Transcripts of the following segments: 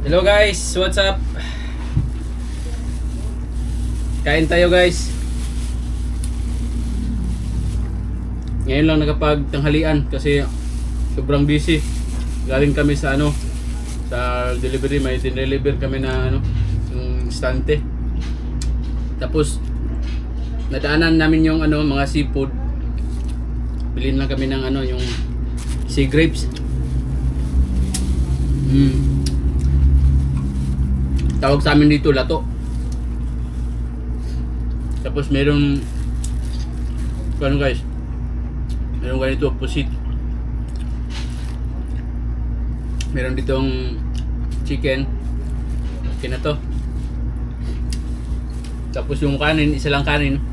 Hello guys, what's up? Kain tayo guys. Ngayon lang nakapagtanghalian kasi sobrang busy. Galing kami sa sa delivery, may dineliver kami na yung istante. Tapos nadaanan namin yung mga seafood. Bilhin lang kami ng yung sea grapes. Tawag sa amin dito lato. Tapos meron guys, meron ganito pusit. Meron ditong chicken. Okay na to. Tapos yung kanin, isa lang kanin.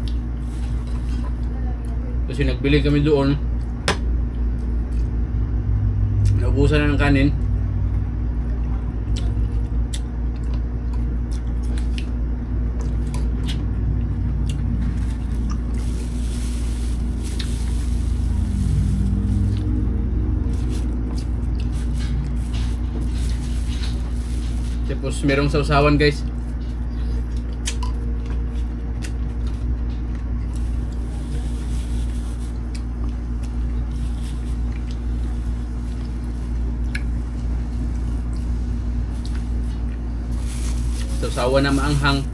Kasi nagbili kami doon. Naubusan na ng kanin. Tapos merong sausawan guys. Sausawan na maanghang.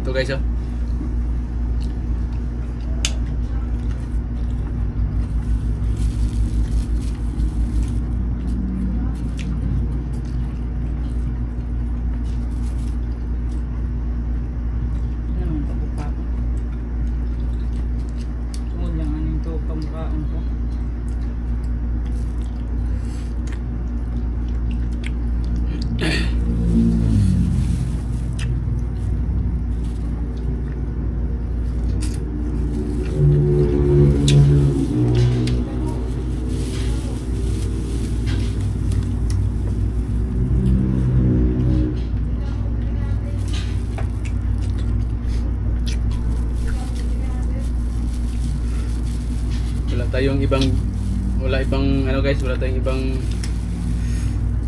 Ito guys oh. Wala tayong ibang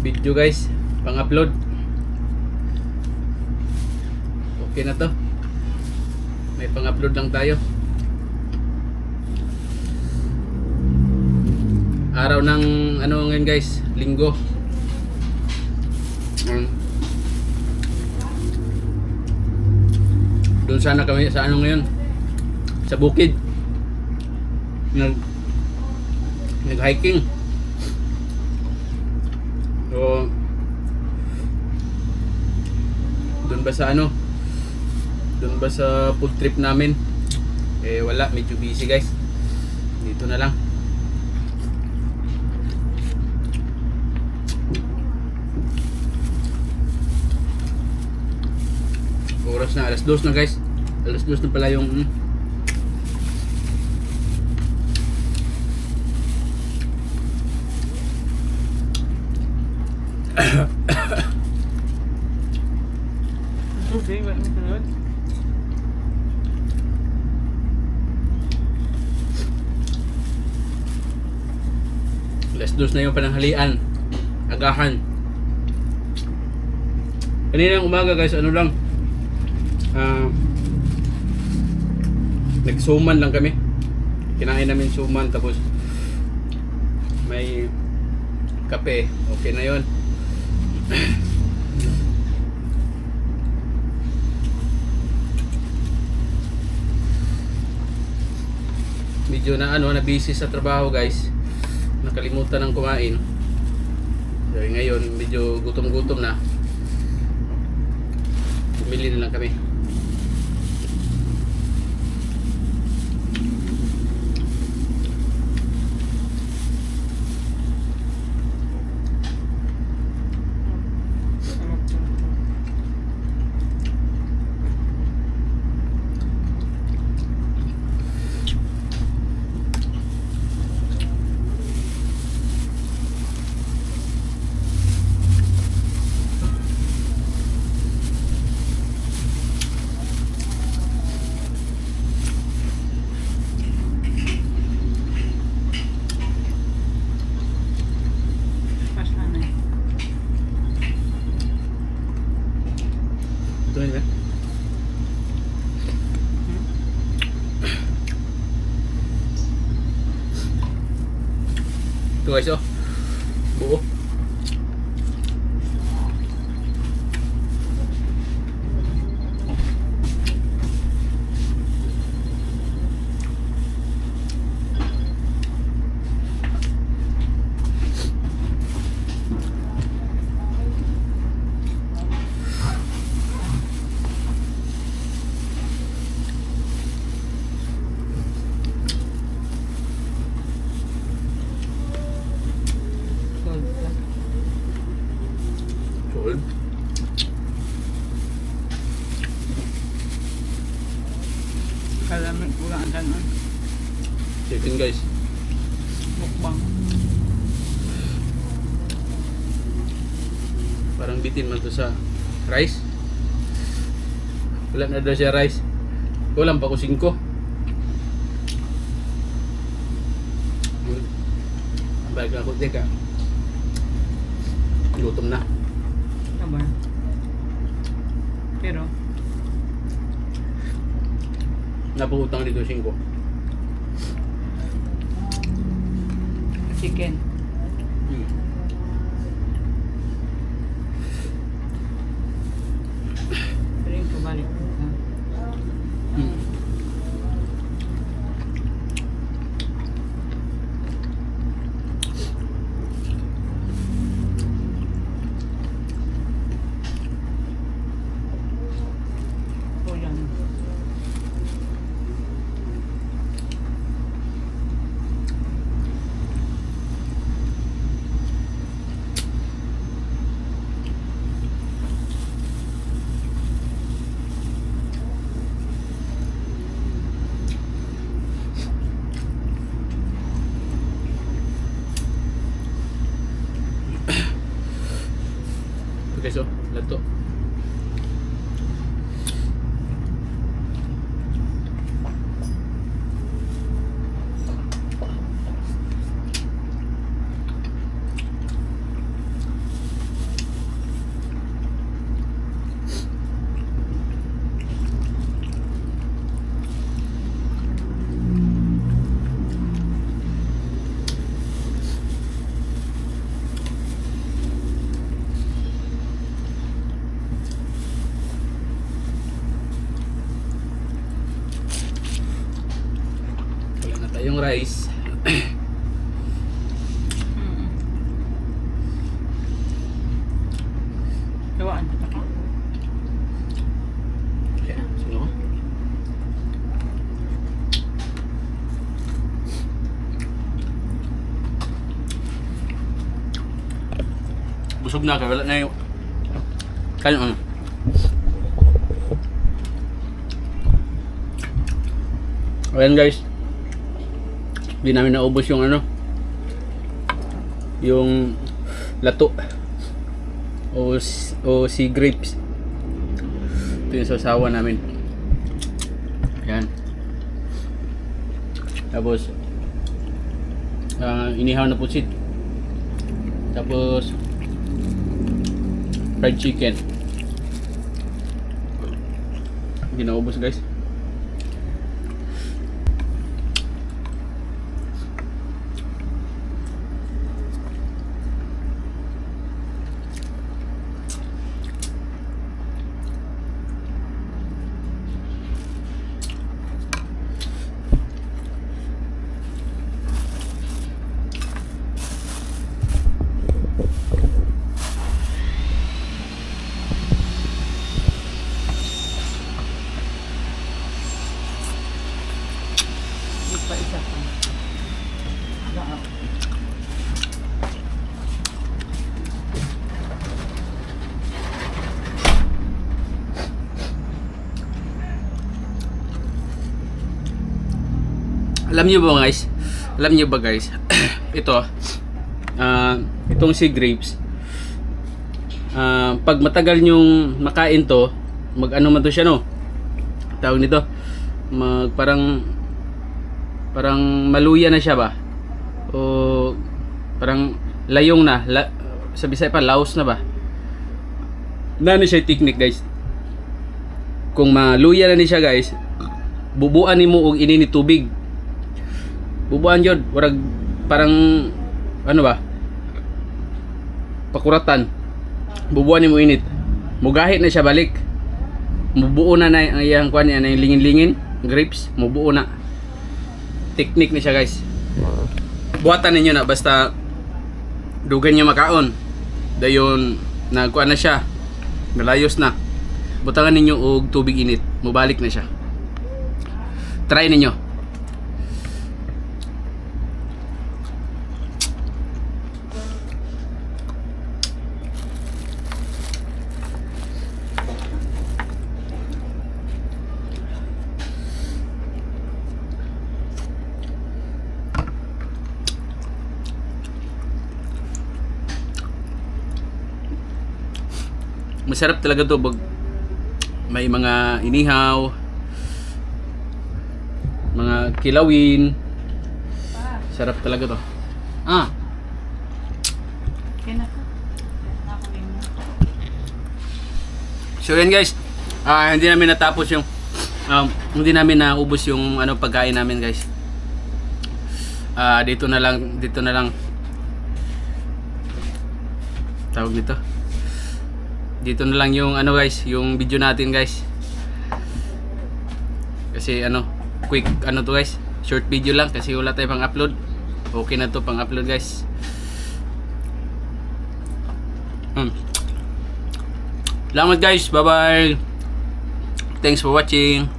video guys pang-upload. Okay na to, may pang-upload lang tayo. Araw ng ngayon guys, linggo. Doon sana kami sa ngayon, sa bukid nag-hiking. So doon ba sa food trip namin wala, medyo busy guys. Dito na lang. Oras na, alas 2 na guys. Alas 2 na pala yung Okay, what sunod? alas 2 na yung pananghalian. Agahan. Kaninang umaga guys, nagsuman lang kami. Kinain namin suman, tapos may kape. Okay na yon. Medyo na busy sa trabaho guys. Nakalimutan ng kumain. So ngayon medyo gutom-gutom na. Bumili na lang kami. Ito guys, oh. Buo. Solid. Kalaman ko lang ang Chicken guys. mukbang. Parang bitin man to sa rice. Wala na daw siya rice. Kulang pa ko 5. Balik na ako, teka. Gutom na. Sabar. Pero, Napangutang dito 5. chicken. Pero yung kabalik ko. O yan. Okay, so, lato. Wala na tayong rice. Gawaan. Okay, sino ko? Busog na, kaya wala na yung kaya ano. Ayan guys, hindi namin naubos yung ano, yung lato o sea grapes. Ito yung sasawa namin. Ayan. Tapos inihaw na pusit. Tapos fried chicken. Hindi naubos guys. Pa isa pa. Gawaan. Alam niyo ba guys? Alam niyo ba guys? Ito itong sea grapes. Pag matagal nyong makain to, mag-ano man to siya no? Tawag nito, parang maluya na siya ba? O parang layong na, sa Bisaya pa laos na ba? Nani siya technique guys. Kung maluya na ni siya guys, bubuan nimo og ini ni tubig. Bubuan jud, warag parang ano ba? Pakuratan. Bubuan mo init. Mugahit na siya balik. Mubuo na na ang iyang kuan yan, yung lingin-lingin, grapes, mubuo na. Technique ni siya, guys. Buhatan ninyo na basta dugan niyo makaon. Dayon nagkuan na siya. Nalayos na. Butangan ninyo og tubig init, mubalik na siya. Try ninyo. Masarap talaga to, may mga inihaw, mga kilawin. Sarap talaga to. Kaya na ka. Nakakunin mo. So yan guys, hindi namin natapos yung hindi namin naubos yung pagkain namin, guys. Dito na lang tawag nito. Dito na lang yung guys, yung video natin, guys. Kasi quick to guys, short video lang kasi wala tayong pang-upload. Okay na to pang-upload, guys. Salamat guys, bye bye. Thanks for watching.